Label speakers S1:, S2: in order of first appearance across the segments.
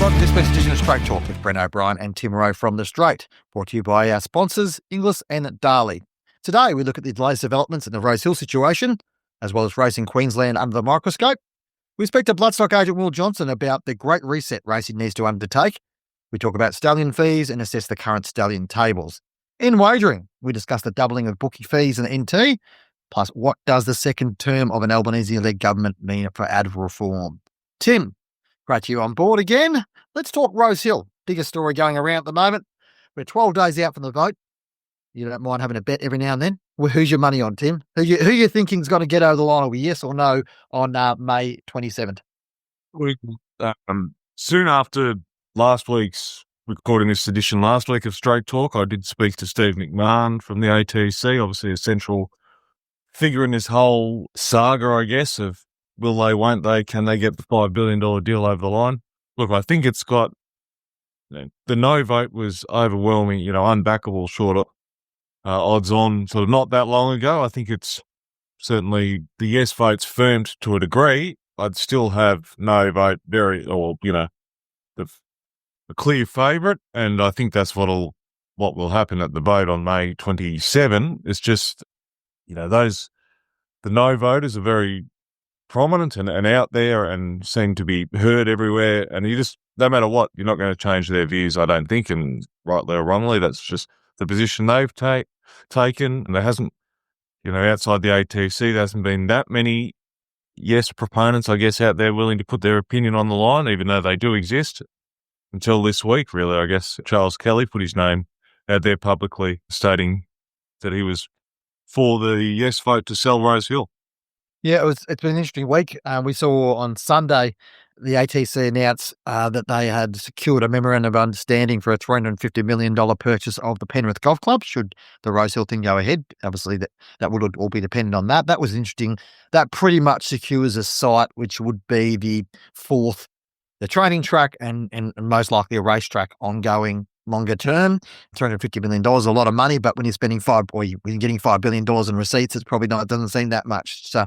S1: welcome to this week's edition of Straight Talk with Bren and Tim Rowe from The Straight, brought to you by our sponsors, Inglis and Darley. Today, we look at the latest developments in the Rosehill situation, as well as Racing Queensland under the microscope. We speak to bloodstock agent Will Johnson about the great reset racing needs to undertake. We talk about stallion fees and assess the current stallion tables. In wagering, we discuss the doubling of bookie fees and NT, plus what does the second term of an Albanese-led government mean for ad reform. Tim, great to you on board again. Let's talk Rosehill. Biggest story going around at the moment. We're 12 days out from the vote. You don't mind having a bet every now and then? Well, who's your money on, Tim? Who you thinking's going to get over the line, or yes or no, on May 27th?
S2: Soon after last week's recording this edition last week of Straight Talk, I did speak to Steve McMahon from the ATC, obviously a central figure in this whole saga, I guess, of will they, won't they, can they get the $5 billion deal over the line? Look, I think it's got, the no vote was overwhelming, unbackable short of odds on sort of not that long ago. I think it's certainly the yes vote's firmed to a degree. I'd still have no vote a clear favourite, and I think that's what will happen at the vote on May 27. It's just, the no voters are very prominent and out there and seem to be heard everywhere, and you just, no matter what, you're not going to change their views, I don't think, and rightly or wrongly, that's just the position they've taken, and there hasn't, outside the ATC, there hasn't been that many yes proponents, I guess, out there willing to put their opinion on the line, even though they do exist. Until this week, really, I guess Charles Kelly put his name out there publicly stating that he was for the yes vote to sell Rosehill.
S1: Yeah, it's been an interesting week. We saw on Sunday the ATC announced that they had secured a memorandum of understanding for a $350 million purchase of the Penrith Golf Club, should the Rosehill thing go ahead. Obviously, that would all be dependent on that. That was interesting. That pretty much secures a site which would be the training track and most likely a racetrack ongoing longer term. $350 million, a lot of money, but when you're spending when you're getting $5 billion in receipts, it's probably not, it doesn't seem that much. So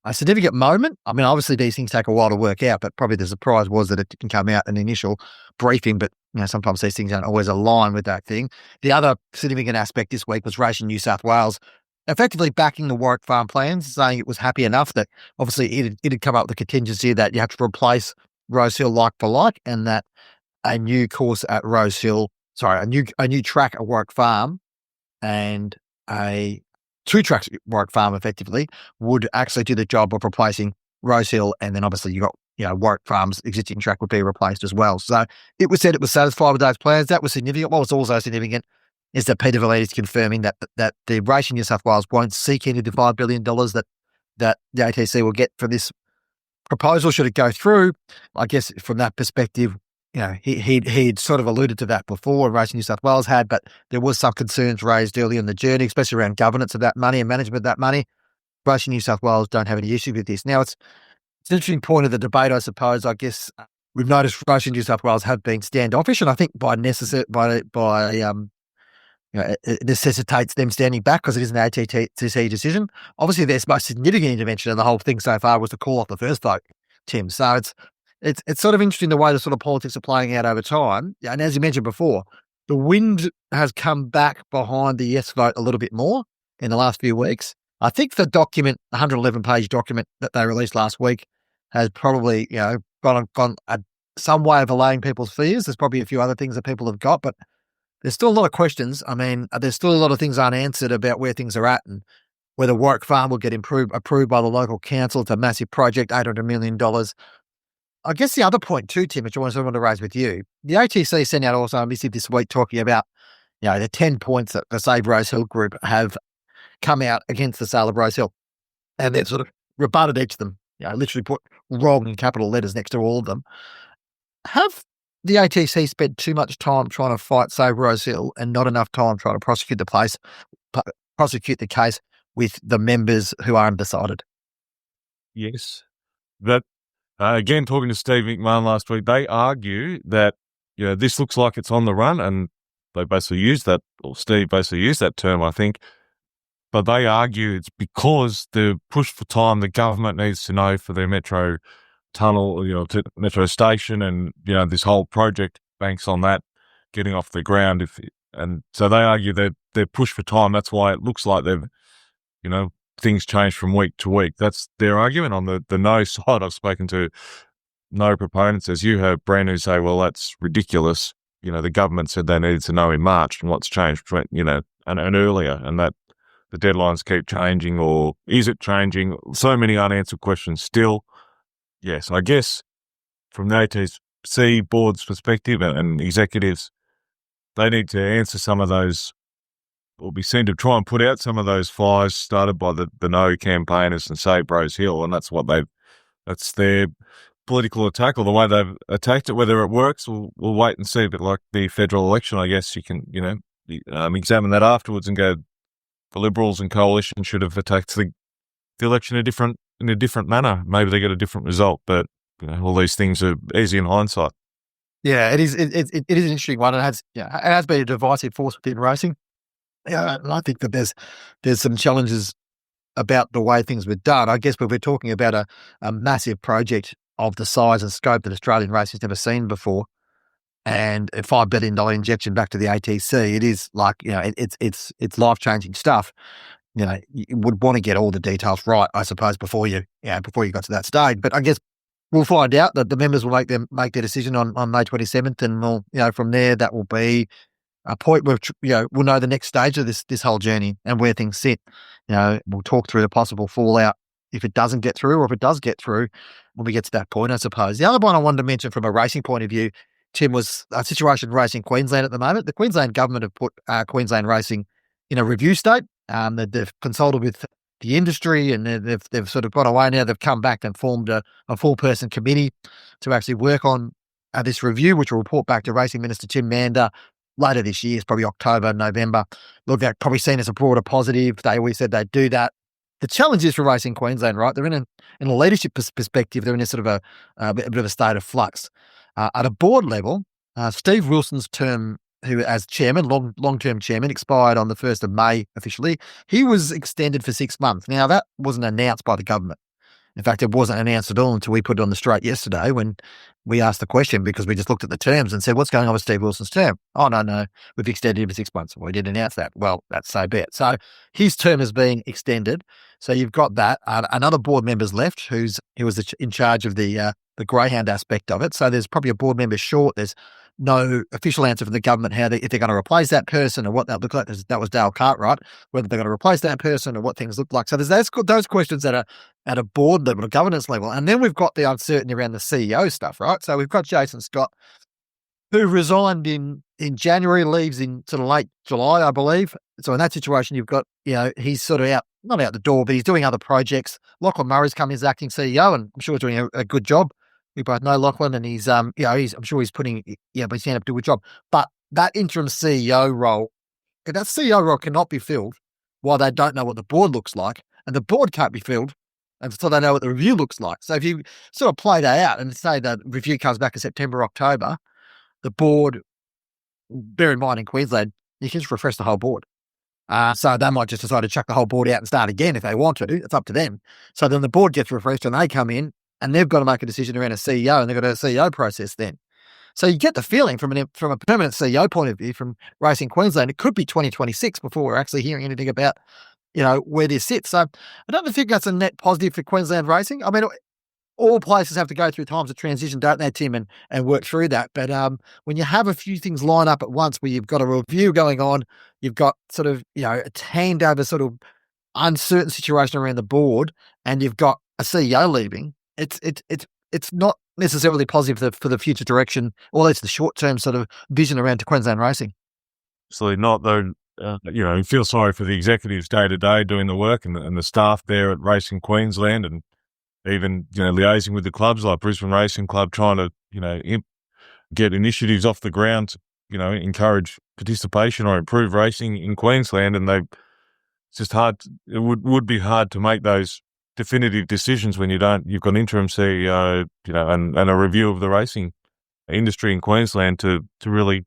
S1: a significant moment. I mean, obviously these things take a while to work out, but probably the surprise was that it didn't come out in the initial briefing, but sometimes these things don't always align with that thing. The other significant aspect this week was Racing New South Wales effectively backing the Warwick Farm plans, saying it was happy enough that obviously it had come up with the contingency that you have to replace Rosehill like for like, and that a new course at Rosehill, a new track at Warwick Farm and two tracks at Warwick Farm effectively would actually do the job of replacing Rosehill, and then obviously you got Warwick Farm's existing track would be replaced as well. So it was said it was satisfied with those plans. That was significant. What was also significant is that Peter Valides confirming that the Racing New South Wales won't seek any of the $5 billion that the ATC will get for this proposal should it go through. I guess from that perspective, he'd sort of alluded to that before, Racing New South Wales had, but there was some concerns raised early in the journey, especially around governance of that money and management of that money. Racing New South Wales don't have any issue with this. Now, it's an interesting point of the debate, I suppose. I guess we've noticed Racing New South Wales have been standoffish, and I think it necessitates them standing back because it is an ATC decision. Obviously, their most significant intervention in the whole thing so far was to call off the first vote, Tim. So it's sort of interesting the way the sort of politics are playing out over time. And as you mentioned before, the wind has come back behind the yes vote a little bit more in the last few weeks. I think the document, the 111-page document that they released last week, has probably gone some way of allaying people's fears. There's probably a few other things that people have got, but there's still a lot of questions. I mean, there's still a lot of things unanswered about where things are at and whether Warwick Farm will get approved by the local council. It's a massive project, $800 million. I guess the other point too, Tim, which I want to raise with you, the ATC sent out also a missive this week talking about, the 10 points that the Save Rosehill group have come out against the sale of Rosehill. And they've sort of rebutted each of them, literally put wrong in capital letters next to all of them. Have the ATC spent too much time trying to fight Save Rosehill and not enough time trying to prosecute the case with the members who are undecided?
S2: Yes. That, again, talking to Steve McMahon last week, they argue that, this looks like it's on the run, and they basically used that, or Steve basically used that term, I think, but they argue it's because the push for time the government needs to know for their metro tunnel, to Metro Station, and this whole project banks on that getting off the ground. And so they argue that they're pushed for time. That's why it looks like they've, things change from week to week. That's their argument. On the no side, I've spoken to no proponents, as you have, Bren, who say, well, that's ridiculous. The government said they needed to know in March, and what's changed, and earlier, and that the deadlines keep changing, or is it changing? So many unanswered questions still. Yes, I guess from the ATC board's perspective and executives, they need to answer some of those, or be seen to try and put out some of those fires started by the no campaigners and Save Rosehill, and that's their political attack, or the way they've attacked it. Whether it works, we'll wait and see. But like the federal election, I guess you can, examine that afterwards and go, the Liberals and Coalition should have attacked the election in a different manner. Maybe they get a different result, but all these things are easy in hindsight.
S1: Yeah, it is. It is an interesting one. It has been a divisive force within racing. Yeah, and I think that there's some challenges about the way things were done. I guess we're talking about a massive project of the size and scope that Australian racing's never seen before, and a $5 billion injection back to the ATC. It is like, it's life-changing stuff. You would want to get all the details right, I suppose, before you got to that stage. But I guess we'll find out. That the members will make their decision on May 27th, and we'll, from there, that will be a point where, we'll know the next stage of this whole journey and where things sit. We'll talk through the possible fallout if it doesn't get through, or if it does get through when we get to that point, I suppose. The other one I wanted to mention from a racing point of view, Tim, was a situation Racing Queensland at the moment. The Queensland government have put Queensland racing in a review state. They've consulted with the industry, and they've sort of got away now. They've come back and formed a 4-person committee to actually work on this review, which will report back to Racing Minister Tim Mander later this year. It's probably October, November. Look, they're probably seen as a broader positive. They always said they'd do that. The challenge is for Racing Queensland, right? They're in a leadership perspective, they're in a sort of a bit of a state of flux. At a board level, Steve Wilson's term, who as chairman, long-term chairman, expired on the 1st of May officially. He was extended for 6 months. Now, that wasn't announced by the government. In fact, it wasn't announced at all until we put it on the straight yesterday, when we asked the question, because we just looked at the terms and said, what's going on with Steve Wilson's term? Oh, no, we've extended him for 6 months. Well, we didn't announce that. Well, that's so be it. So his term has been extended. So you've got that. Another board member's left, he was in charge of the greyhound aspect of it. So there's probably a board member short. There's no official answer from the government if they're going to replace that person, or what that look like. That was Dale Cartwright, whether they're going to replace that person or what things look like. So there's those questions that are at a board level, a governance level. And then we've got the uncertainty around the CEO stuff, right? So we've got Jason Scott, who resigned in January, leaves in sort of late July, I believe. So in that situation, you've got, he's sort of not out the door, but he's doing other projects. Lachlan Murray's come in as acting CEO, and I'm sure he's doing a good job. We both know Lachlan, and he's, I'm sure he's putting, but he's going to have to do a good job. But that interim CEO role, that CEO role cannot be filled while they don't know what the board looks like, and the board can't be filled until they know what the review looks like. So if you sort of play that out and say that review comes back in September, October, the board, bear in mind in Queensland, you can just refresh the whole board. So they might just decide to chuck the whole board out and start again if they want to. It's up to them. So then the board gets refreshed and they come in, and they've got to make a decision around a CEO, and they've got a CEO process then. So you get the feeling from a permanent CEO point of view from Racing Queensland, it could be 2026 before we're actually hearing anything about, where this sits. So I don't think that's a net positive for Queensland racing. I mean, all places have to go through times of transition, don't they, Tim, and work through that. But when you have a few things line up at once, where you've got a review going on, you've got sort of, a handover sort of uncertain situation around the board, and you've got a CEO leaving, it's not necessarily positive for the future direction, or it's the short-term sort of vision around to Queensland racing.
S2: Absolutely not, though. You feel sorry for the executives day to day doing the work, and the staff there at Racing Queensland, and even, liaising with the clubs like Brisbane Racing Club, trying to, get initiatives off the ground, encourage participation or improve racing in Queensland. And it's just hard. It would be hard to make those definitive decisions when you've got an interim CEO, and a review of the racing industry in Queensland to really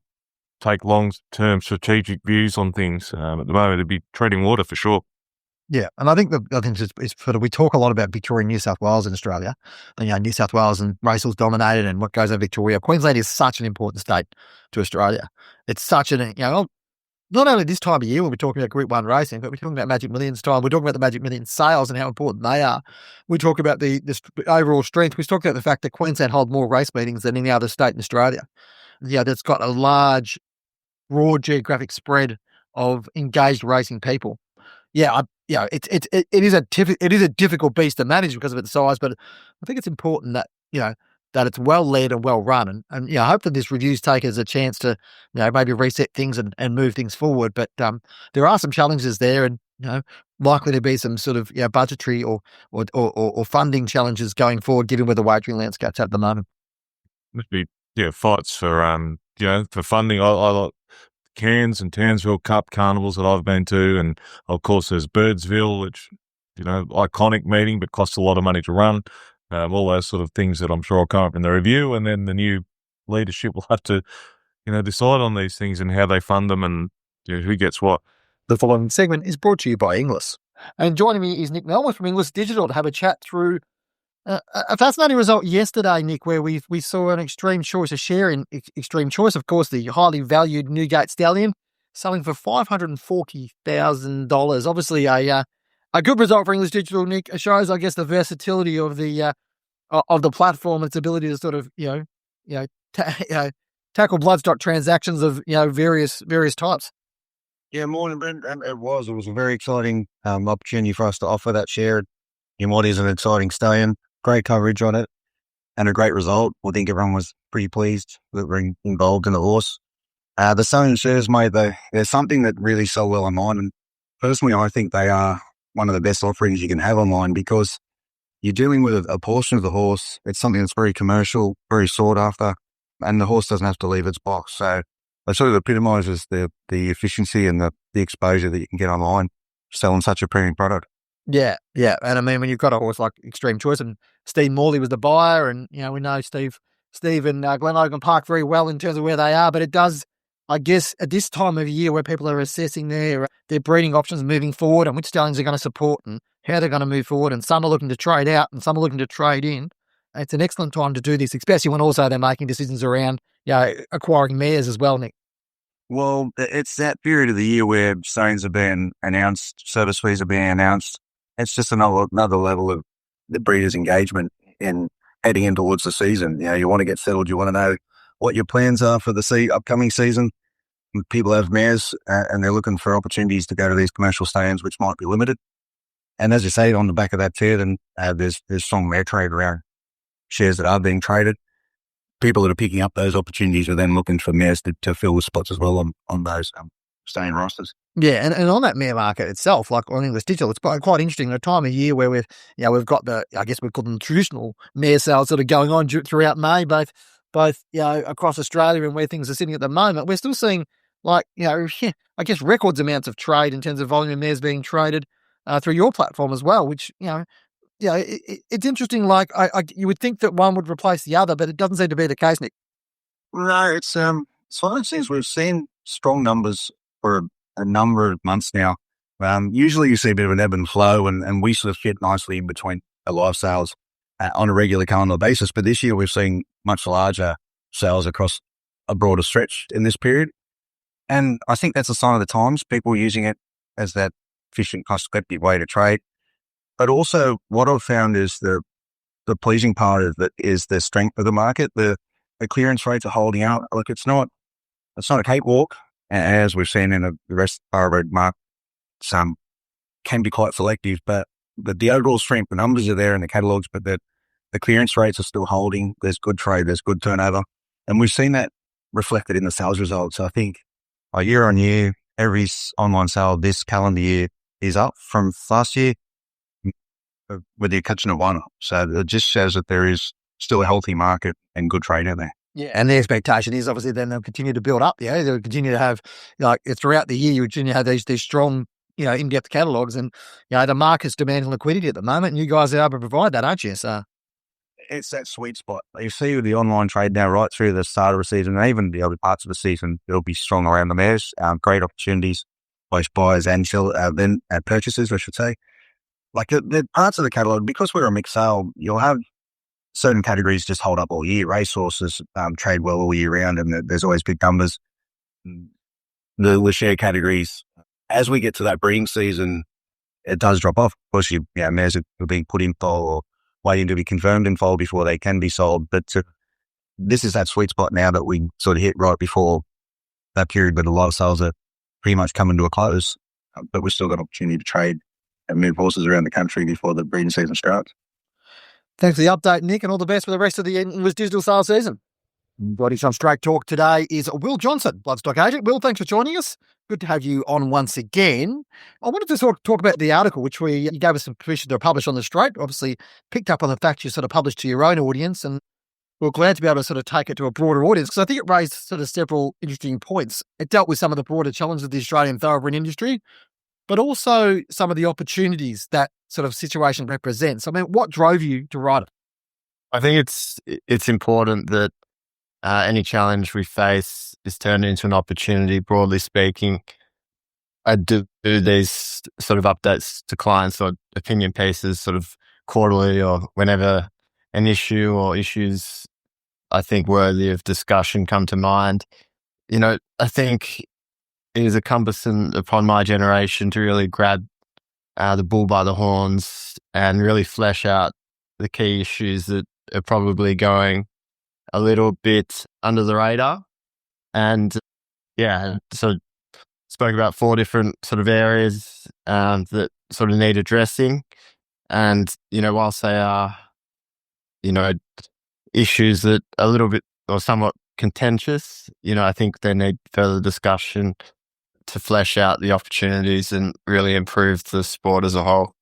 S2: take long-term strategic views on things. At the moment, it'd be treading water for sure.
S1: Yeah, and I think it's sort of, we talk a lot about Victoria and New South Wales in Australia. And, New South Wales and Racehill's dominated, and what goes on Victoria. Queensland is such an important state to Australia. It's such an, not only this time of year when we're talking about Group 1 racing, but we're talking about Magic Millions time. We're talking about the Magic Millions sales and how important they are. We talk about the overall strength. We talk about the fact that Queensland hold more race meetings than any other state in Australia. Yeah, that's got a large, broad geographic spread of engaged racing people. Yeah, it is a difficult beast to manage because of its size, but I think it's important that that it's well led and well run, and I hope that this review's taken as a chance to maybe reset things and move things forward. But there are some challenges there, and likely to be some sort of budgetary or funding challenges going forward, given where the wagering landscape's at the moment.
S2: Must be fights for for funding. I like Cairns and Townsville Cup carnivals that I've been to, and of course there's Birdsville, which iconic meeting but costs a lot of money to run. All those sort of things that I'm sure will come up in the review, and then the new leadership will have to decide on these things and how they fund them and who gets what.
S1: The following segment is brought to you by Inglis, and joining me is Nick Melmoth from Inglis Digital to have a chat through a fascinating result yesterday, Nick, where we saw an Extreme Choice, a share in Extreme Choice, of course, the highly valued Newgate Stallion, selling for $540,000. Obviously, a good result for English Digital, Nick. It shows, I guess, the versatility of the platform, its ability to sort of tackle bloodstock transactions of various types.
S3: Yeah, morning, Brent. It was a very exciting opportunity for us to offer that share in what is an exciting stallion. Great coverage on it and a great result. I think everyone was pretty pleased that we're involved in the horse. The stallion shares, mate, there's something that really sell well online. And personally, I think they are one of the best offerings you can have online because you're dealing with a portion of the horse. It's something that's very commercial, very sought after, and the horse doesn't have to leave its box. So it sort of epitomizes the efficiency and the exposure that you can get online selling such a premium product.
S1: Yeah. And I mean, when you've got a horse like Extreme Choice, and Steve Morley was the buyer, and we know Steve and Glen Logan Park very well in terms of where they are, but it does, I guess, at this time of year where people are assessing their breeding options moving forward and which stallions are going to support and how they're going to move forward, and some are looking to trade out and some are looking to trade in. It's an excellent time to do this, especially when also they're making decisions around acquiring mares as well, Nick.
S3: Well, it's that period of the year where stallions are being announced, service fees are being announced. It's just another level of the breeder's engagement in heading in towards the season. You want to get settled. You want to know what your plans are for the upcoming season. People have mares and they're looking for opportunities to go to these commercial stallions, which might be limited. And as you say, on the back of that too, then there's strong mare trade around shares that are being traded. People that are picking up those opportunities are then looking for mares to fill the spots as well on those stallion rosters.
S1: Yeah, and on that mare market itself, like on English Digital, it's quite interesting. At a time of year where we've got I guess we call them traditional mare sales sort of going on throughout May, both across Australia and where things are sitting at the moment. We're still seeing I guess records amounts of trade in terms of volume of mares being traded through your platform as well, which it's interesting. Like you would think that one would replace the other, but it doesn't seem to be the case, Nick.
S3: No, it's one of those things we've seen strong numbers for a number of months now. Usually you see a bit of an ebb and flow, and we sort of fit nicely in between the live sales on a regular calendar basis. But this year we've seen much larger sales across a broader stretch in this period. And I think that's a sign of the times, people using it as that efficient, cost-effective way to trade. But also what I've found is the pleasing part of it is the strength of the market. The clearance rates are holding out. Look, it's not a cakewalk, as we've seen in the rest of our road market. Some can be quite selective, but the overall strength, the numbers are there in the catalogues, but the clearance rates are still holding. There's good trade, there's good turnover. And we've seen that reflected in the sales results. I think year on year, every online sale this calendar year is up from last year with the exception of one. So it just shows that there is still a healthy market and good trade out there.
S1: Yeah, and the expectation is obviously then they'll continue to build up. Yeah, they'll continue to have throughout the year you continue to have these strong in-depth catalogues, and the market's demanding liquidity at the moment, and you guys are able to provide that, aren't you? So
S3: it's that sweet spot. You see with the online trade now right through the start of the season, and even the other parts of the season, it'll be strong around the mares. Great opportunities both buyers and then purchasers, I should say. Like the parts of the catalogue, because we're a mixed sale, you'll have certain categories just hold up all year. Racehorses trade well all year round, and there's always big numbers. The share categories, as we get to that breeding season, it does drop off. Of course, mares are being put in foal or waiting to be confirmed in foal before they can be sold. But this is that sweet spot now that we sort of hit right before that period where the live sales are pretty much coming to a close. But we've still got opportunity to trade and move horses around the country before the breeding season starts.
S1: Thanks for the update, Nick, and all the best for the rest of the Inglis digital sales season. Joining some straight talk today is Will Johnson, bloodstock agent. Will, thanks for joining us. Good to have you on once again. I wanted to sort of talk about the article, which you gave us some permission to publish on the Straight. Obviously, picked up on the fact you sort of published to your own audience, and we're glad to be able to sort of take it to a broader audience because I think it raised sort of several interesting points. It dealt with some of the broader challenges of the Australian thoroughbred industry, but also some of the opportunities that sort of situation represents. I mean, what drove you to write it?
S4: I think it's important that any challenge we face is turned into an opportunity, broadly speaking. I do these sort of updates to clients or opinion pieces sort of quarterly or whenever an issue or issues I think worthy of discussion come to mind. I think it is incumbent upon my generation to really grab the bull by the horns and really flesh out the key issues that are probably going a little bit under the radar. And so spoke about 4 different sort of areas that sort of need addressing. And, whilst they are, issues that are a little bit or somewhat contentious, I think they need further discussion to flesh out the opportunities and really improve the sport as a whole.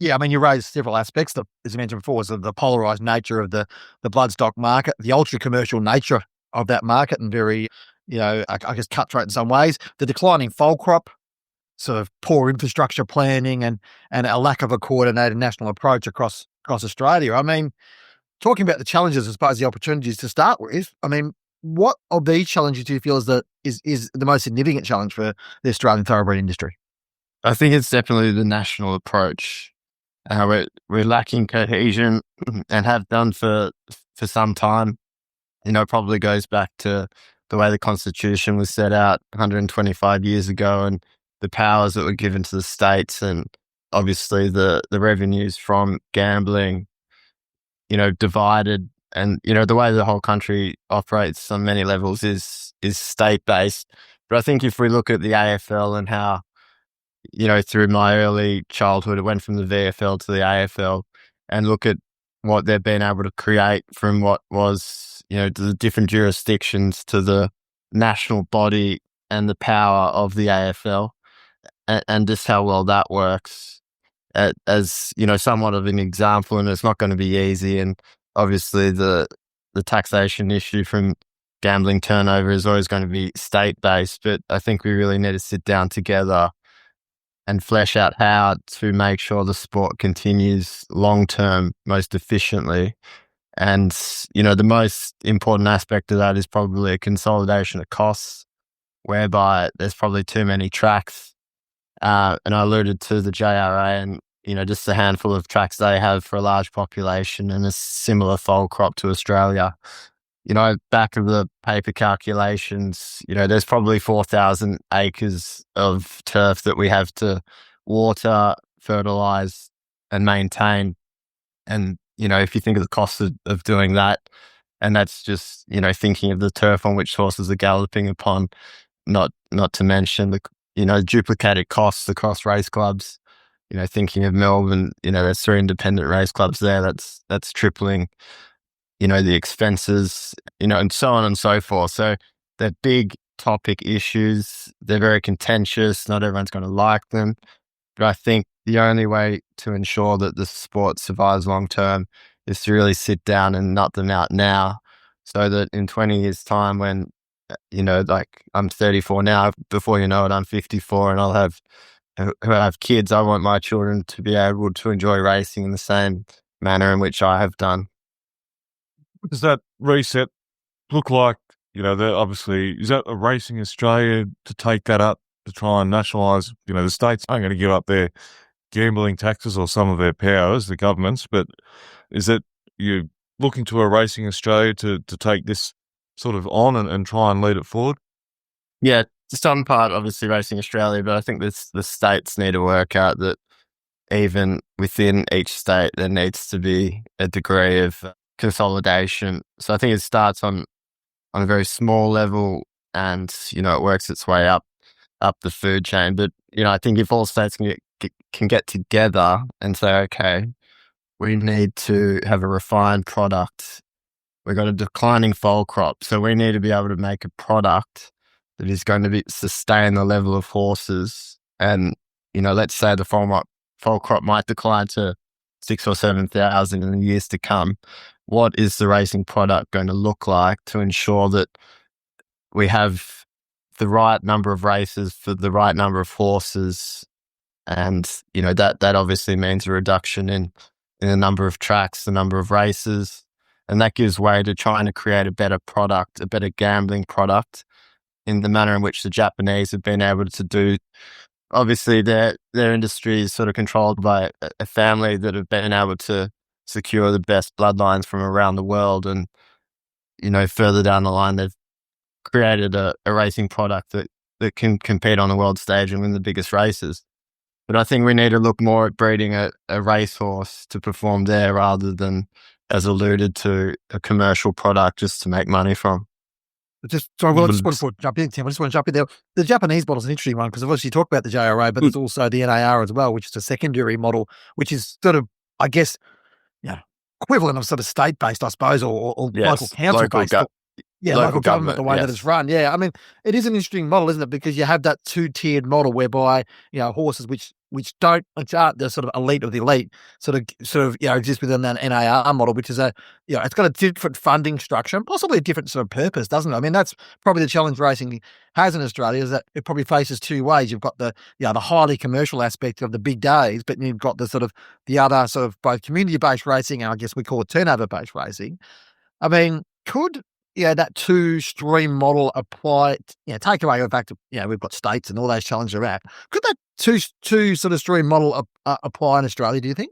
S1: Yeah, I mean, you raised several aspects that, as you mentioned before, was the polarised nature of the bloodstock market, the ultra-commercial nature of that market and very, I guess cutthroat in some ways, the declining foal crop, sort of poor infrastructure planning and a lack of a coordinated national approach across Australia. I mean, talking about the challenges, I suppose the opportunities to start with, I mean, what of these challenges do you feel is the most significant challenge for the Australian thoroughbred industry?
S4: I think it's definitely the national approach. We're lacking cohesion and have done for some time. Probably goes back to the way the Constitution was set out 125 years ago and the powers that were given to the states and obviously the revenues from gambling, divided. And, the way the whole country operates on many levels is state-based. But I think if we look at the AFL and how, through my early childhood, it went from the VFL to the AFL and look at what they've been able to create from what was, the different jurisdictions to the national body and the power of the AFL and just how well that works as, somewhat of an example. And it's not going to be easy. And obviously the taxation issue from gambling turnover is always going to be state-based, but I think we really need to sit down together and flesh out how to make sure the sport continues long-term most efficiently. And, the most important aspect of that is probably a consolidation of costs, whereby there's probably too many tracks. And I alluded to the JRA and, just a handful of tracks they have for a large population and a similar foal crop to Australia. Back of the paper calculations, there's probably 4,000 acres of turf that we have to water, fertilise and maintain. And, if you think of the cost of doing that, and that's just, thinking of the turf on which horses are galloping upon, not to mention the, duplicated costs across race clubs. Thinking of Melbourne, there's 3 independent race clubs there. That's tripling, the expenses, and so on and so forth. So they're big topic issues. They're very contentious. Not everyone's going to like them. But I think the only way to ensure that the sport survives long term is to really sit down and nut them out now so that in 20 years' time when, I'm 34 now, before you know it, I'm 54 and I'll have kids. I want my children to be able to enjoy racing in the same manner in which I have done.
S2: What does that reset look like? Obviously, is that a Racing Australia to take that up to try and nationalise, the states aren't going to give up their gambling taxes or some of their powers, the governments, but is it you're looking to a Racing Australia to take this sort of on and try and lead it forward?
S4: Yeah, some part, obviously, Racing Australia, but I think the states need to work out that even within each state, there needs to be a degree of consolidation. So I think it starts on a very small level and, it works its way up the food chain. But, I think if all states can get together and say, okay, we need to have a refined product. We've got a declining foal crop, so we need to be able to make a product that is going to sustain the level of horses. And, let's say the foal crop might decline to 6,000 or 7,000 in the years to come. What is the racing product going to look like to ensure that we have the right number of races for the right number of horses? And, that obviously means a reduction in the number of tracks, the number of races. And that gives way to trying to create a better product, a better gambling product in the manner in which the Japanese have been able to do. Obviously, their industry is sort of controlled by a family that have been able to secure the best bloodlines from around the world. And, further down the line, they've created a racing product that can compete on the world stage and win the biggest races. But I think we need to look more at breeding a racehorse to perform there rather than, as alluded to, a commercial product just to make money from.
S1: I just want to jump in, Tim. I just want to jump in there. The Japanese model is an interesting one because obviously you talk about the JRA, but there's also the NAR as well, which is a secondary model, which is sort of, I guess, equivalent of sort of state-based, I suppose, or local council-based. Local government, the way that it's run. Yeah, I mean, it is an interesting model, isn't it? Because you have that two-tiered model whereby, horses which aren't the sort of elite of the elite sort of exist within that NAR model, which is it's got a different funding structure and possibly a different sort of purpose, doesn't it? I mean, that's probably the challenge racing has in Australia, is that it probably faces two ways. You've got the highly commercial aspect of the big days, but you've got the other sort of both community-based racing and I guess we call it turnover-based racing. I mean, could that two-stream model apply, take away the fact that, we've got states and all those challenges around. Could that two sort of stream model apply in Australia, do you think?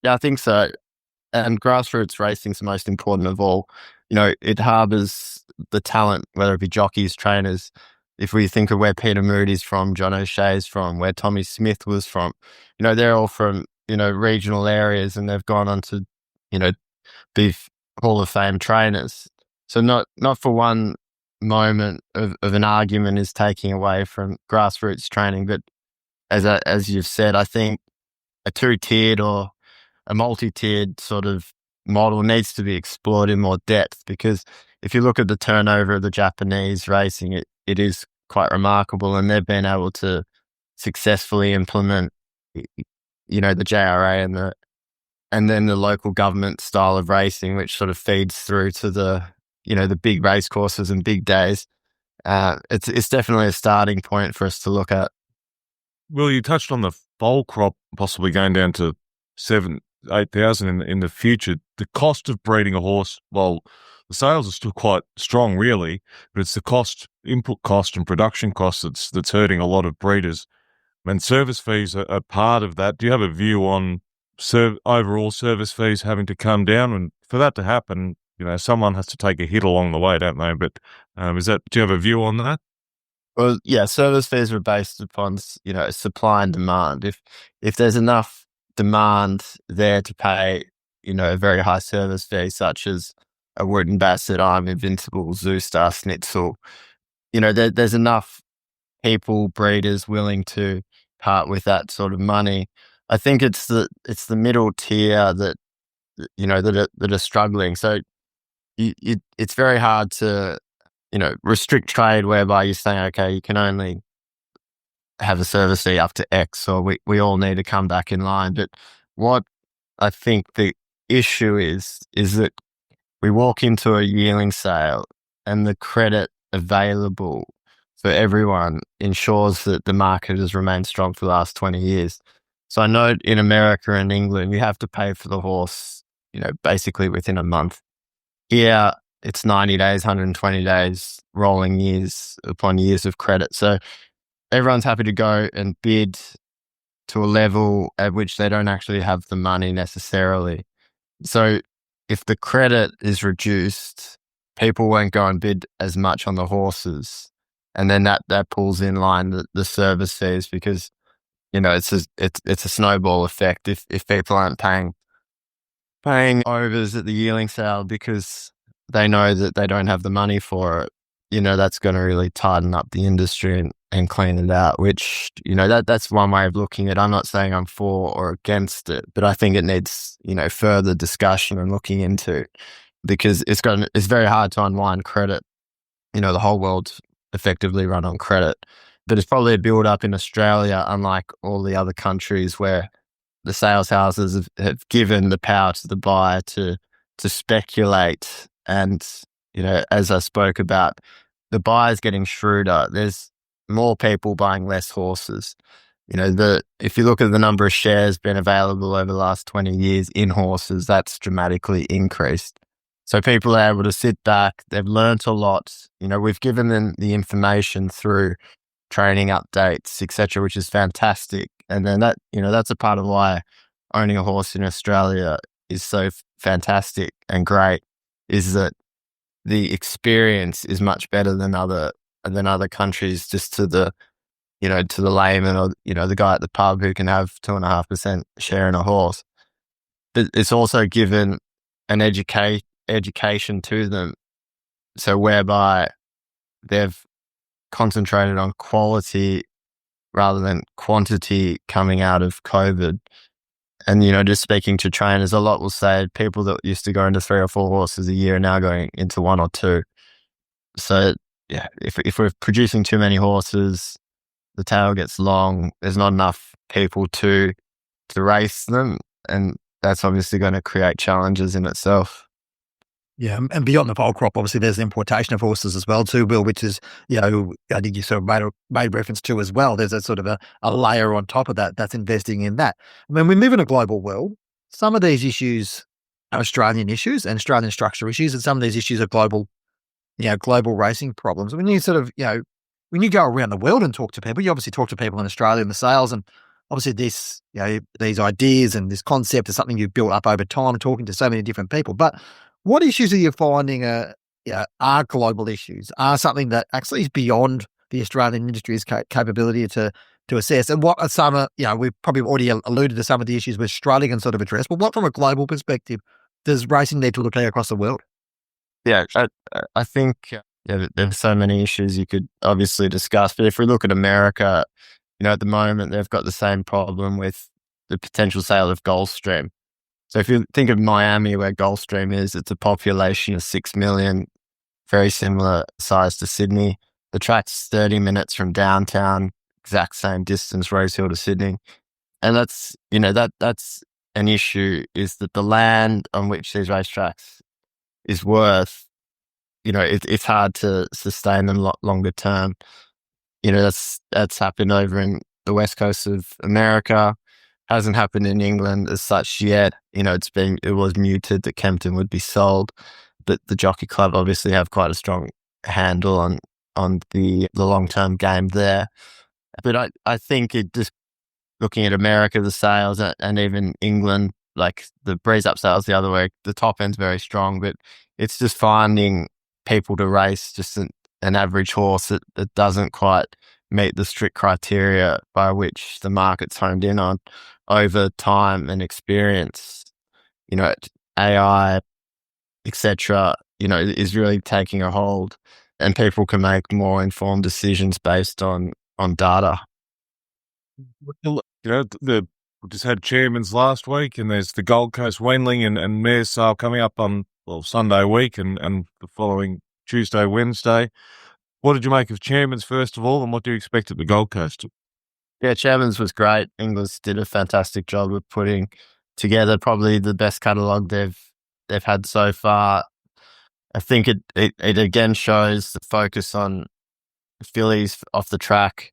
S4: Yeah, I think so. And grassroots racing is the most important of all. It harbours the talent, whether it be jockeys, trainers. If we think of where Peter Moody's from, John O'Shea's from, where Tommy Smith was from, they're all from, regional areas and they've gone on to, be Hall of Fame trainers. So not for one moment of an argument is taking away from grassroots training, but as you've said, I think a two-tiered or a multi-tiered sort of model needs to be explored in more depth, because if you look at the turnover of the Japanese racing, it is quite remarkable, and they've been able to successfully implement, the JRA and then the local government style of racing, which sort of feeds through to the big race courses and big days. It's definitely a starting point for us to look at.
S2: Well, you touched on the foal crop possibly going down to 7,000-8,000 in the future. The cost of breeding a horse, well, the sales are still quite strong, really, but it's the input cost and production cost that's hurting a lot of breeders. And service fees are part of that. Do you have a view on overall service fees having to come down? And for that to happen, someone has to take a hit along the way, don't they? But do you have a view on that?
S4: Well, yeah, service fees are based upon, supply and demand. If there's enough demand there to pay, a very high service fee, such as a Wooten Bassett, I'm Invincible, Zoostar, Schnitzel, there's enough people, breeders willing to part with that sort of money. I think it's the middle tier that are struggling. So it's very hard to restrict trade whereby you're saying, okay, you can only have a service fee up to X, or we all need to come back in line. But what I think the issue is that we walk into a yearling sale and the credit available for everyone ensures that the market has remained strong for the last 20 years. So I know in America and England, you have to pay for the horse, basically within a month. Here, it's 90 days, 120 days, rolling years upon years of credit. So everyone's happy to go and bid to a level at which they don't actually have the money necessarily. So if the credit is reduced, people won't go and bid as much on the horses. And then that pulls in line the service fees, because, it's a snowball effect. If people aren't paying overs at the yearling sale because they know that they don't have the money for it, that's going to really tighten up the industry and clean it out, which, that's one way of looking at it. I'm not saying I'm for or against it, but I think it needs, further discussion and looking into, because it's very hard to unwind credit. The whole world's effectively run on credit, but it's probably a build up in Australia, unlike all the other countries where the sales houses have given the power to the buyer to speculate. And, as I spoke about, the buyer's getting shrewder. There's more people buying less horses. If you look at the number of shares been available over the last 20 years in horses, that's dramatically increased. So people are able to sit back. They've learnt a lot. We've given them the information through training updates, etc., which is fantastic. And then that's a part of why owning a horse in Australia is so fantastic and great, is that the experience is much better than other countries, just to the layman, or, the guy at the pub who can have 2.5% share in a horse. But it's also given an education to them. So whereby they've concentrated on quality rather than quantity coming out of COVID. And, just speaking to trainers, a lot will say people that used to go into 3 or 4 horses a year are now going into 1 or 2. So, yeah, if we're producing too many horses, the tail gets long, there's not enough people to race them. And that's obviously going to create challenges in itself.
S1: Yeah, and beyond the foal crop, obviously, there's the importation of horses as well too, Bill, which is, I think you sort of made reference to as well. There's a sort of a layer on top of that that's investing in that. I mean, we live in a global world. Some of these issues are Australian issues and Australian structure issues, and some of these issues are global racing problems. When you sort of, when you go around the world and talk to people, you obviously talk to people in Australia in the sales, and obviously this, these ideas and this concept is something you've built up over time, talking to so many different people. But what issues are you finding are global issues, are something that actually is beyond the Australian industry's capability to assess? And what are some, we've probably already alluded to some of the issues which Australia can sort of address, but what from a global perspective does racing need to look at across the world?
S4: Yeah, I think there's so many issues you could obviously discuss, but if we look at America, at the moment, they've got the same problem with the potential sale of Gulfstream. So if you think of Miami, where Gulfstream is, it's a population of 6 million, very similar size to Sydney. The track's 30 minutes from downtown, exact same distance, Rosehill to Sydney. And that's an issue, is that the land on which these racetracks is worth, it's hard to sustain them longer term. That's happened over in the west coast of America. Hasn't happened in England as such yet. It was muted that Kempton would be sold, but the Jockey Club obviously have quite a strong handle on the long-term game there. But I think it just, looking at America, the sales, and even England, like the breeze up sales the other way, the top end's very strong, but it's just finding people to race just an average horse that doesn't quite meet the strict criteria by which the market's honed in on over time and experience. AI, etc., is really taking a hold, and people can make more informed decisions based on data.
S2: We just had chairmans last week, and there's the Gold Coast Wendling and Mares sale coming up on Sunday week and the following Tuesday, Wednesday. What did you make of chairmans first of all, and what do you expect at the Gold Coast?
S4: Yeah, chairmans was great. Inglis did a fantastic job of putting together probably the best catalogue they've had so far. I think it again shows the focus on fillies off the track,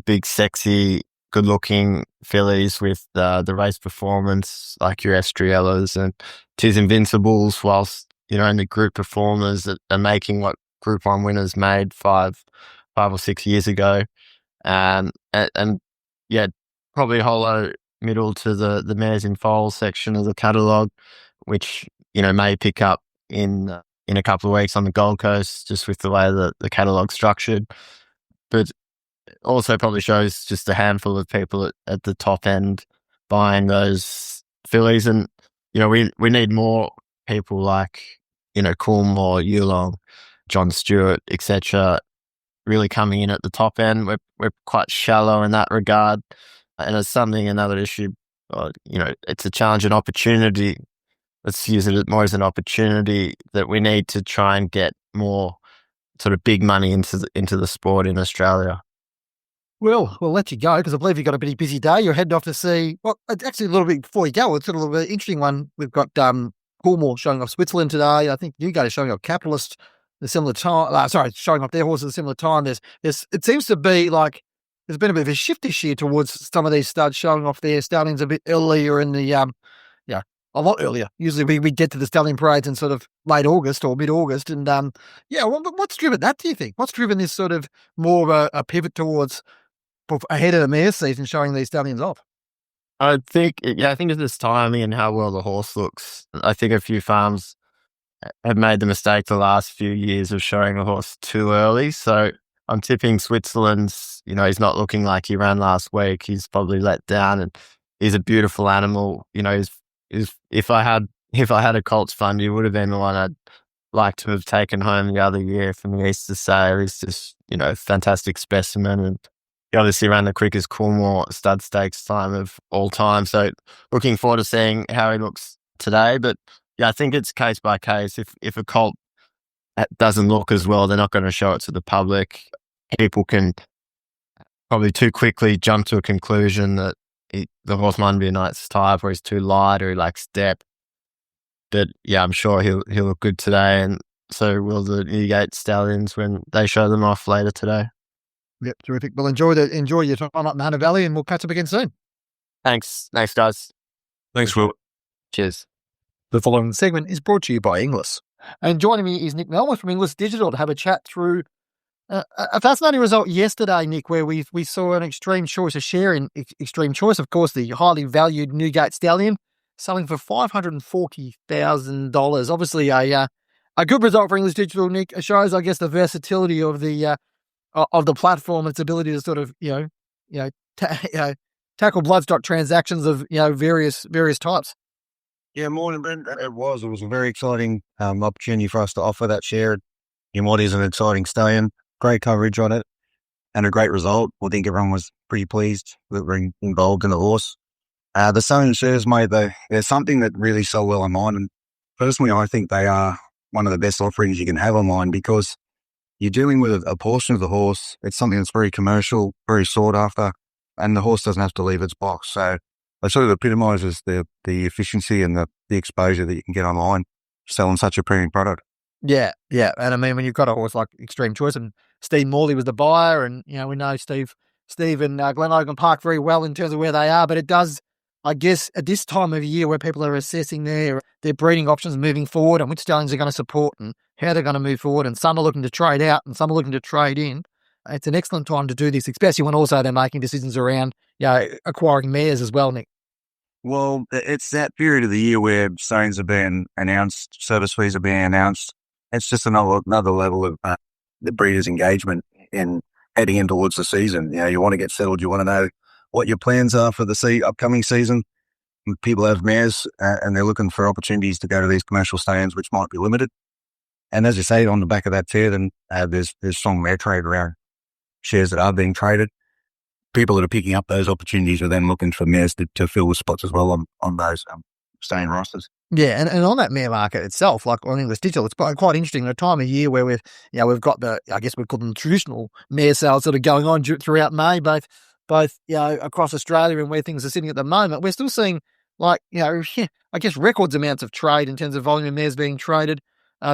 S4: big, sexy, good-looking fillies with the race performance, like your Estriellas and Tis Invincibles, whilst in the group performers that are making what Group 1 winners made 5 or 6 years ago. And yeah, probably hollow middle to the mares in foal section of the catalogue, which, may pick up in a couple of weeks on the Gold Coast, just with the way that the catalogue's structured. But also probably shows just a handful of people at the top end buying those fillies. And, we need more people like, Coolmore, Yulong, John Stewart, etc., really coming in at the top end. We're quite shallow in that regard. And it's another issue, it's a challenge and opportunity. Let's use it more as an opportunity that we need to try and get more sort of big money into the sport in Australia.
S1: Well, we'll let you go because I believe you've got a pretty busy day. You're heading off to see, well, actually a little bit before you go, it's a little bit interesting one. We've got Coolmore showing off Switzerland today. I think you guys are showing off Capitalist at a similar time. Showing off their horses at a similar time. It seems to be like there's been a bit of a shift this year towards some of these studs showing off their stallions a bit earlier in the, a lot earlier. Usually we get to the stallion parades in sort of late August or mid-August. And what's driven that, do you think? What's driven this sort of more of a pivot towards ahead of the mare season showing these stallions off?
S4: I think it's this timing and how well the horse looks. I think a few farms have made the mistake the last few years of showing a horse too early. So I'm tipping Switzerland's, he's not looking like he ran last week. He's probably let down, and he's a beautiful animal. If I had a Colts fund, he would have been the one I'd like to have taken home the other year from the Easter sale. He's just, a fantastic specimen, and he obviously ran the quickest Coolmore stud stakes time of all time. So looking forward to seeing how he looks today. But yeah, I think it's case by case. If a colt doesn't look as well, they're not going to show it to the public. People can probably too quickly jump to a conclusion that the horse might be a nice type, or he's too light, or he lacks depth. But yeah, I'm sure he'll look good today, and so will the Newgate Stallions when they show them off later today.
S1: Yep, terrific. Well, enjoy your time up in Hunter Valley, and we'll catch up again soon.
S4: Thanks, guys.
S2: Thanks, Will.
S4: Cheers.
S1: The following segment is brought to you by Inglis. And joining me is Nick Melmoth from Inglis Digital to have a chat through a fascinating result yesterday, Nick, where we saw an Extreme Choice, a share in Extreme Choice, of course, the highly valued Newgate Stallion, selling for $540,000. Obviously, a good result for Inglis Digital, Nick. It shows, I guess, the versatility of the platform, its ability to sort of tackle bloodstock transactions of various types.
S3: Yeah, morning, Bren. It was a very exciting opportunity for us to offer that share in what is an exciting stallion. Great coverage on it and a great result. I think everyone was pretty pleased that we're involved in the horse. The stallion shares, mate, there's something that really sold well online, and personally, I think they are one of the best offerings you can have online because you're dealing with a portion of the horse. It's something that's very commercial, very sought after, and the horse doesn't have to leave its box. So it sort of epitomises the efficiency and the exposure that you can get online selling such a premium product.
S1: Yeah. And I mean, when you've got a horse like Extreme Choice, and Steve Morley was the buyer, and, we know Steve and Glen Logan Park very well in terms of where they are, but it does, I guess, at this time of year where people are assessing their breeding options moving forward and which stallions they're going to support and how they're going to move forward, and some are looking to trade out and some are looking to trade in. It's an excellent time to do this, especially when also they're making decisions around acquiring mares as well, Nick.
S3: Well, it's that period of the year where stallions are being announced, service fees are being announced. It's just another level of the breeder's engagement in heading in towards the season. You want to get settled. You want to know what your plans are for the upcoming season. People have mares and they're looking for opportunities to go to these commercial stallions, which might be limited. And as you say, on the back of that too, then there's strong mare trade around shares that are being traded. People that are picking up those opportunities are then looking for mares to fill the spots as well on those stallion rosters.
S1: Yeah, and on that mare market itself, like on Inglis Digital, it's quite interesting. At a time of year where we've got I guess we call them traditional mare sales that are going on throughout May, both across Australia and where things are sitting at the moment. We're still seeing I guess records amounts of trade in terms of volume of mares being traded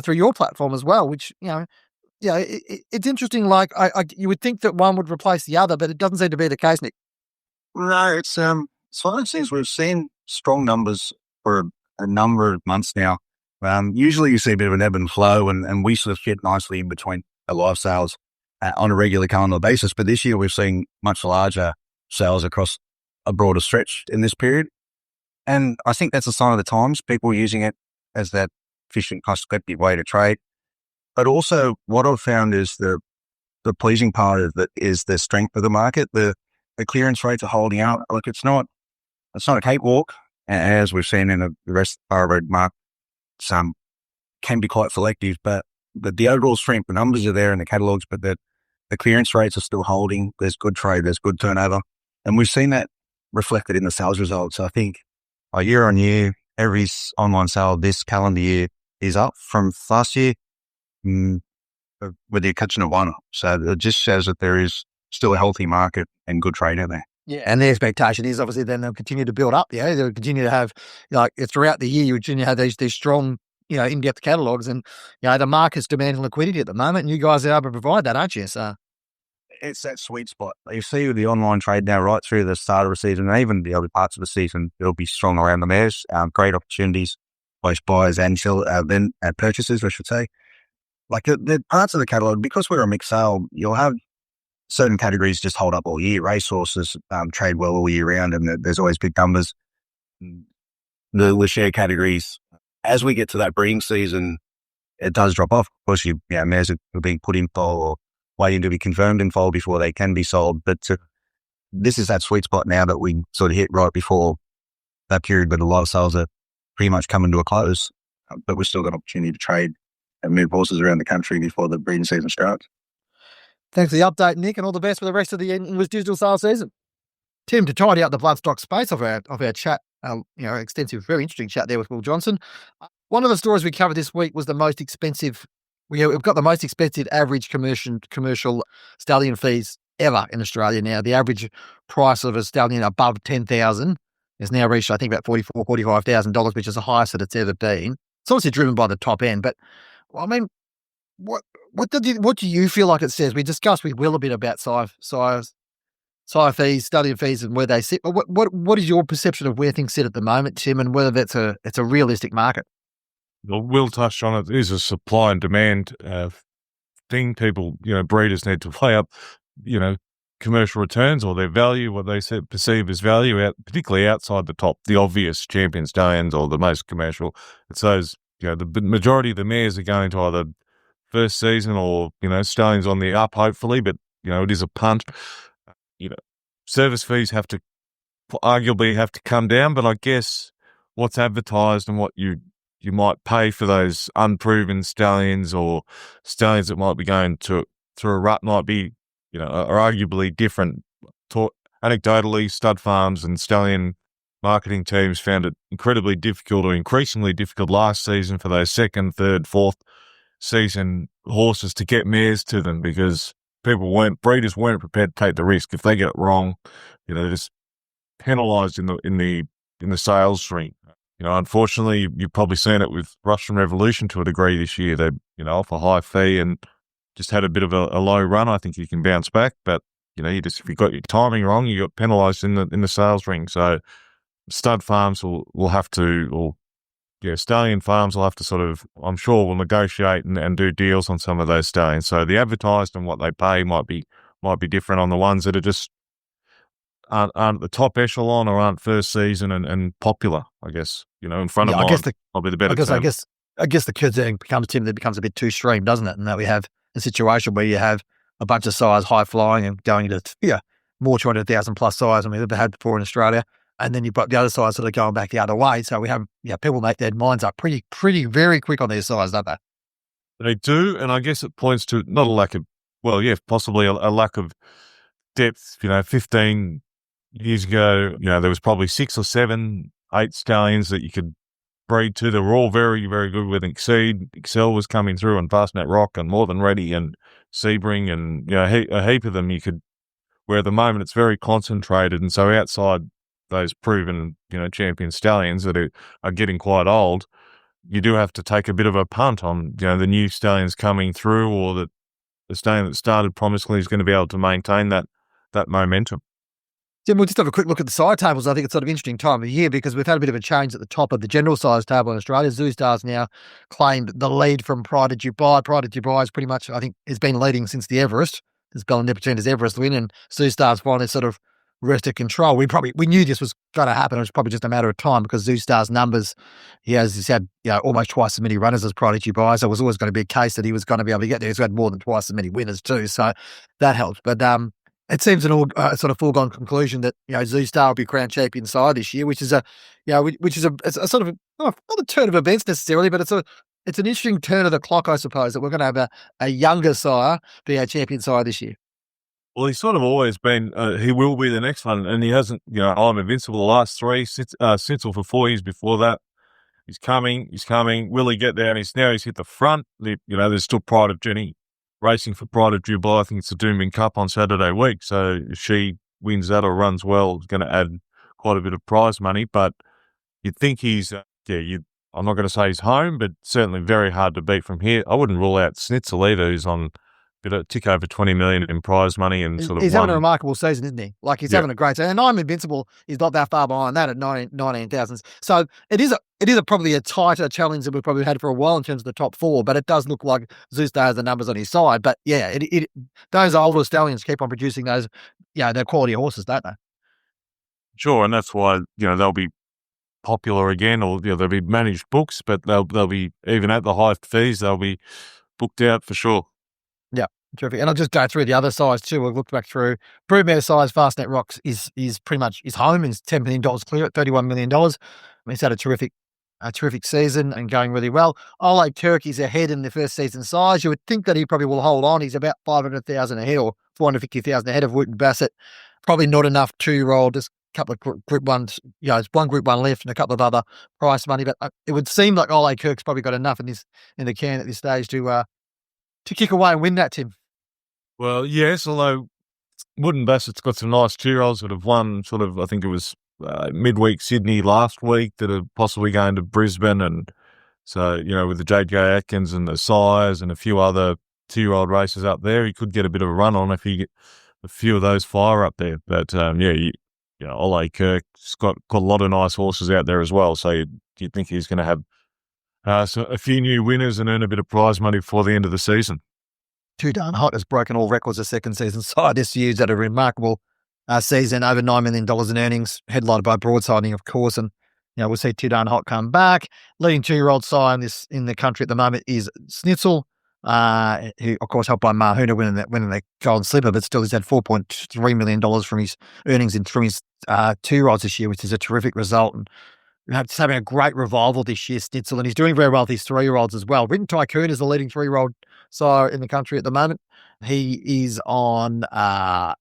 S1: through your platform as well, which it's interesting. Like you would think that one would replace the other, but it doesn't seem to be the case, Nick.
S3: No, it's one of those things we've seen strong numbers for a number of months now. Usually you see a bit of an ebb and flow, and we sort of fit nicely in between the live sales on a regular calendar basis. But this year we've seen much larger sales across a broader stretch in this period. And I think that's a sign of the times, people using it as that efficient, cost-effective way to trade. But also what I've found is the pleasing part of it is the strength of the market. The clearance rates are holding out. Look, it's not a cakewalk, as we've seen in the rest of the road market. Some can be quite selective, but the overall strength, the numbers are there in the catalogues, but the clearance rates are still holding. There's good trade, there's good turnover. And we've seen that reflected in the sales results. I think year on year, every online sale this calendar year is up from last year, with the exception of one. So it just shows that there is still a healthy market and good trade out there.
S1: Yeah, and the expectation is obviously then they'll continue to build up. Yeah, they'll continue to have, like, throughout the year, you continue to have these strong, in-depth catalogues, and the market's demanding liquidity at the moment, and you guys are able to provide that, aren't you? So
S3: it's that sweet spot. You see with the online trade now, right through the start of the season, and even the other parts of the season, it'll be strong around the mares. Great opportunities, both buyers and purchasers, I should say. Like the parts of the catalogue, because we're a mixed sale, you'll have certain categories just hold up all year. Racehorses trade well all year round, and there's always big numbers. The share categories, as we get to that breeding season, it does drop off. Of course, mares are being put in foal or waiting to be confirmed in foal before they can be sold. But this is that sweet spot now that we sort of hit right before that period where a lot of sales are pretty much coming to a close. But we've still got opportunity to trade and move horses around the country before the breeding season starts.
S1: thanks for the update, Nick, and all the best for the rest of the English digital sales season. Tim, to tidy up the bloodstock space of our chat, extensive, very interesting chat there with Will Johnson. One of the stories we covered this week was the most expensive. We've got the most expensive average commercial stallion fees ever in Australia now. The average price of a stallion above 10,000 has now reached, I think, about $45,000, which is the highest that it's ever been. It's obviously driven by the top end, but I mean, what do you feel like it says? We discussed with Will a bit about sire fees, stallion fees, and where they sit. But what is your perception of where things sit at the moment, Tim, and whether it's a realistic market?
S2: Well, Will touched on it. It is a supply and demand thing. People, breeders need to weigh up, commercial returns or their value, what they perceive as value, particularly outside the obvious champion stallions or the most commercial. It's those, the majority of the mares are going to either first season or, stallions on the up, hopefully, but, it is a punt. Service fees arguably have to come down, but I guess what's advertised and what you might pay for those unproven stallions or stallions that might be going through a rut might be, are arguably different. Anecdotally, stud farms and stallion marketing teams found it incredibly difficult or increasingly difficult last season for those second, third, fourth season horses to get mares to them because breeders weren't prepared to take the risk. If they get it wrong, they're just penalised in the sales stream. Unfortunately, you've probably seen it with Russian Revolution to a degree this year. They, off a high fee and just had a bit of a low run. I think you can bounce back, but if you got your timing wrong, you got penalised in the sales ring. So stud farms will have to, stallion farms will have to sort of, I'm sure, will negotiate and do deals on some of those stallions. So the advertised and what they pay might be different on the ones that are just aren't at the top echelon or aren't first season and popular, I guess, in front of mine, probably the better term.
S1: I guess the concern becomes a bit too extreme, doesn't it? And that we have a situation where you have a bunch of sires high flying and going into more 200,000 plus sires than we've ever had before in Australia. And then you've got the other sires that are going back the other way. So we have people make their minds up pretty very quick on their sires, don't they?
S2: They do, and I guess it points to not a lack of, possibly a lack of depth. 15 years ago, there was probably 6 or 7, 8 stallions that you could breed to. They were all very, very good with Exceed. Excel was coming through and Fastnet Rock and More Than Ready and Sebring and, a heap of them you could, where at the moment it's very concentrated. And so outside those proven, champion stallions that are getting quite old, you do have to take a bit of a punt on, the new stallions coming through or that the stallion that started promisingly is going to be able to maintain that momentum.
S1: Tim, we'll just have a quick look at the sire tables. I think it's sort of interesting time of year because we've had a bit of a change at the top of the general size table in Australia. Zoostar's now claimed the lead from Pride to Dubai. Pride to Dubai is pretty much, I think, has been leading since the Everest. this Bell and Nippertina's Everest win, and Zoo Star's finally sort of wrested control. We knew this was going to happen. It was probably just a matter of time because Zoo Star's numbers, he's had almost twice as many runners as Prodigy Buys. So it was always going to be a case that he was going to be able to get there. He's had more than twice as many winners too, so that helps. But it seems an all sort of foregone conclusion that Zoo Star will be crowned champion side this year, which is a sort of not a turn of events necessarily, but it's an interesting turn of the clock, I suppose, that we're going to have a younger sire be our champion side this year.
S2: Well, he's sort of always been, he will be the next one, and he hasn't, I'm invincible the last three, Sinsel for 4 years before that. He's coming. Will he get there? And he's hit the front. There's still Pride of Jenny racing for Pride of Dubai. I think it's the Doomben Cup on Saturday week. So if she wins that or runs well, it's going to add quite a bit of prize money. But you'd think he's, I'm not going to say he's home, but certainly very hard to beat from here. I wouldn't rule out Snitzel either, who's on a tick over 20 million in prize money and sort of.
S1: He's having a remarkable season, isn't he? Like he's having a great season. And I'm Invincible is not that far behind that at 19,000. So it is probably a tighter challenge than we've probably had for a while in terms of the top four, but it does look like Zoostar has the numbers on his side. But yeah, those older stallions keep on producing those, they're quality horses, don't they?
S2: Sure, and that's why, they'll be popular again, or they'll be managed books, but they'll be, even at the high fees, they'll be booked out for sure.
S1: Yeah, terrific. And I'll just go through the other size too. We've looked back through Broodmare size. Fastnet Rocks is pretty much his home. Is $10 million clear at $31 million. I mean, he's had a terrific season and going really well. Ole Turkey's ahead in the first season size. You would think that he probably will hold on. He's about 500,000 ahead or 450,000 ahead of Wooten Bassett. Probably not enough 2-year-old. Just a couple of Group 1s. It's one Group 1 left and a couple of other price money. But it would seem like Ole Kirk's probably got enough in the can at this stage to kick away and win that, Tim.
S2: Well, yes, although Wooden Bassett's got some nice 2-year-olds that have won I think it was midweek Sydney last week that are possibly going to Brisbane. And so, with the JJ Atkins and the Sires and a few other 2-year-old races up there, he could get a bit of a run on if he get a few of those fire up there. But, Ole Kirk's got a lot of nice horses out there as well. So you'd think he's going to have a few new winners and earn a bit of prize money before the end of the season.
S1: Too Darn Hot has broken all records of second season side this year. He's had a remarkable season, over $9 million in earnings, headlined by broadsiding, of course. And, we'll see Too Darn Hot come back. Leading 2-year-old sire in the country at the moment is Snitzel, who, of course, helped by Mahuna winning the Golden Slipper, but still he's had $4.3 million from his earnings from his 2-year-olds this year, which is a terrific result. And just having a great revival this year, Snitzel, and he's doing very well with his 3-year-olds as well. Written Tycoon is the leading 3-year-old sire in the country at the moment. He is on,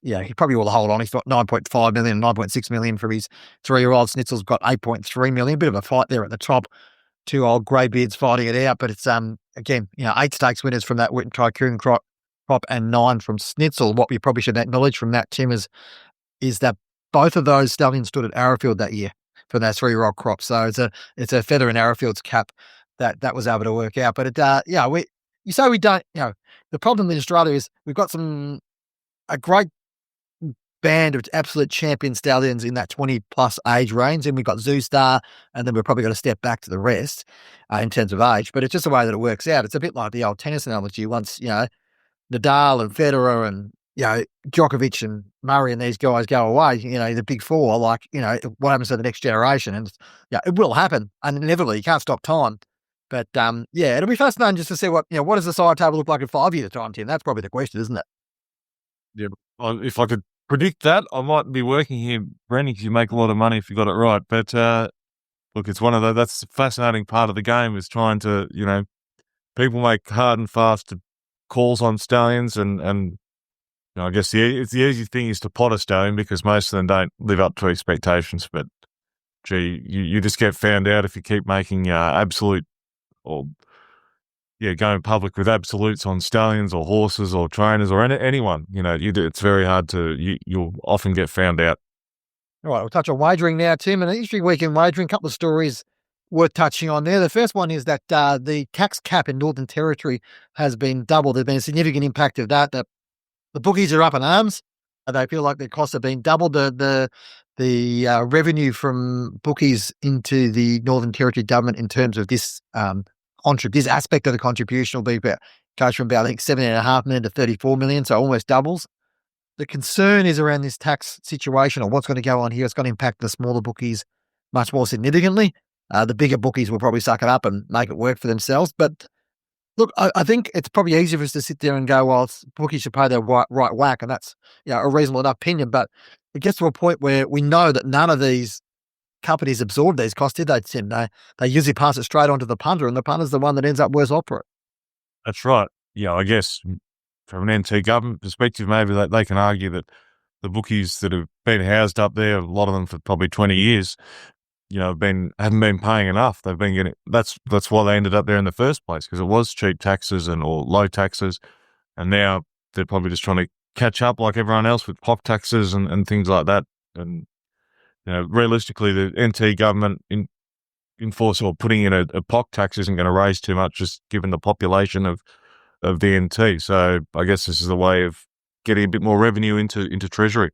S1: he probably will hold on. He's got 9.5 million, 9.6 million for his 3-year-old. Snitzel's got 8.3 million. Bit of a fight there at the top. 2 old greybeards fighting it out, but it's, again, 8 stakes winners from that Witten Tycoon crop and 9 from Snitzel. What we probably should acknowledge from that, Tim, is that both of those stallions stood at Arrowfield that year for that 3-year-old crop. So it's a feather in Arrowfield's cap that was able to work out. But you say we don't, the problem in Australia is we've got a great band of absolute champion stallions in that 20-plus age range, and we've got Zoostar, and then we're probably going to step back to the rest in terms of age. But it's just the way that it works out. It's a bit like the old tennis analogy. Once, Nadal and Federer and, Djokovic and Murray and these guys go away, the big four, what happens to the next generation? And, it will happen. And inevitably, you can't stop time. But, it'll be fascinating just to see what does the side table look like in 5 years' time, Tim? That's probably the question, isn't it?
S2: Yeah, if I could predict that, I might be working here, Bren, because you make a lot of money if you got it right. But, look, it's one of those, that's the fascinating part of the game is trying to, people make hard and fast calls on stallions and I guess the easy thing is to pot a stallion because most of them don't live up to expectations. But, gee, you just get found out if you keep making absolute or going public with absolutes on stallions or horses or trainers or anyone. It's very hard to, you'll often get found out.
S1: All right, we'll touch on wagering now, Tim. And an interesting week in wagering, a couple of stories worth touching on there. The first one is that the tax cap in Northern Territory has been doubled. There's been a significant impact of that. The bookies are up in arms. They feel like their costs have been doubled. The revenue from bookies into the Northern Territory government in terms of this this aspect of the contribution will be goes from about, I think, 17.5 million to 34 million, so almost doubles. The concern is around this tax situation or what's going to go on here. It's going to impact the smaller bookies much more significantly. The bigger bookies will probably suck it up and make it work for themselves. But look, I think it's probably easier for us to sit there and go, well, bookies should pay their right whack, and that's a reasonable enough opinion. But it gets to a point where we know that none of these companies absorb these costs, did they, Tim? They usually pass it straight on to the punter, and the punter's the one that ends up worse off for it.
S2: That's right. Yeah, I guess from an NT government perspective, maybe they can argue that the bookies that have been housed up there, a lot of them for probably 20 years, haven't been paying enough. They've been getting that's why they ended up there in the first place, because it was cheap taxes or low taxes, and now they're probably just trying to catch up like everyone else with POC taxes and things like that. And realistically, the NT government enforce or putting in a POC tax isn't going to raise too much, just given the population of the NT. So I guess this is a way of getting a bit more revenue into Treasury.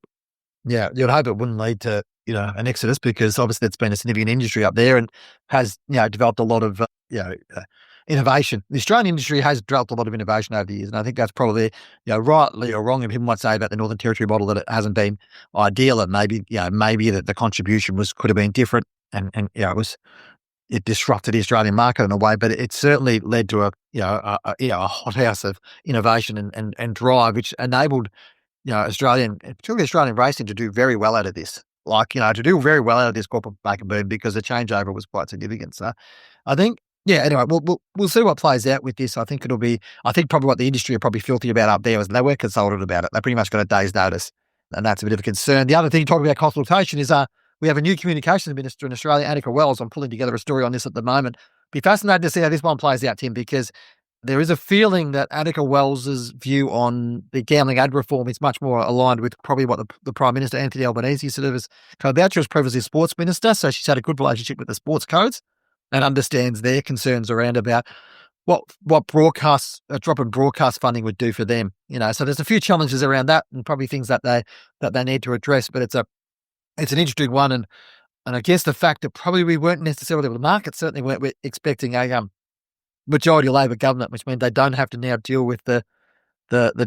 S1: Yeah, you'd hope it wouldn't lead to an exodus, because obviously it's been a significant industry up there and has developed a lot of innovation. The Australian industry has developed a lot of innovation over the years, and I think that's probably rightly or wrongly, people might say about the Northern Territory model that it hasn't been ideal, and maybe that the contribution could have been different, and it disrupted the Australian market in a way, but it certainly led to a hothouse of innovation and drive, which enabled particularly Australian racing to do very well out of this. To do very well out of this corporate maker boom, because the changeover was quite significant. So I think, anyway, we'll see what plays out with this. I think probably what the industry are probably filthy about up there is they weren't consulted about it. They pretty much got a day's notice, and that's a bit of a concern. The other thing, talking about consultation, is we have a new communications minister in Australia, Annika Wells. I'm pulling together a story on this at the moment. Be fascinated to see how this one plays out, Tim, because there is a feeling that Annika Wells's view on the gambling ad reform is much more aligned with probably what the Prime Minister, Anthony Albanese, sort of has come about. She was previously a sports minister, so she's had a good relationship with the sports codes and understands their concerns around about what a drop in broadcast funding would do for them. So there's a few challenges around that, and probably things that they need to address. But it's an interesting one, and I guess the fact that probably we weren't necessarily, the market certainly weren't expecting a majority Labor government, which means they don't have to now deal with the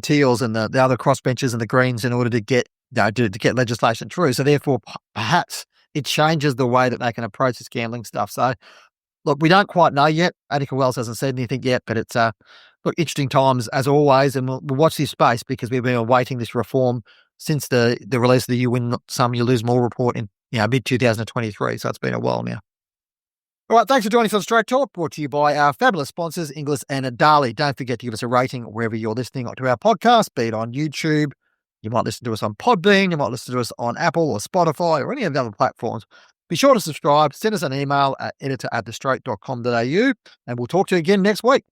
S1: Teals and the other crossbenchers and the Greens in order to get to get legislation through. So therefore, perhaps it changes the way that they can approach this gambling stuff. So look, we don't quite know yet. Annika Wells hasn't said anything yet, but it's interesting times as always, and we'll watch this space, because we've been awaiting this reform since the release of the "You Win Some, You Lose More" report in mid 2023. So it's been a while now. All right, thanks for joining us on Straight Talk, brought to you by our fabulous sponsors, Inglis and Darley. Don't forget to give us a rating wherever you're listening to our podcast, be it on YouTube. You might listen to us on Podbean. You might listen to us on Apple or Spotify or any of the other platforms. Be sure to subscribe. Send us an email at editor@thestraight.com.au, and we'll talk to you again next week.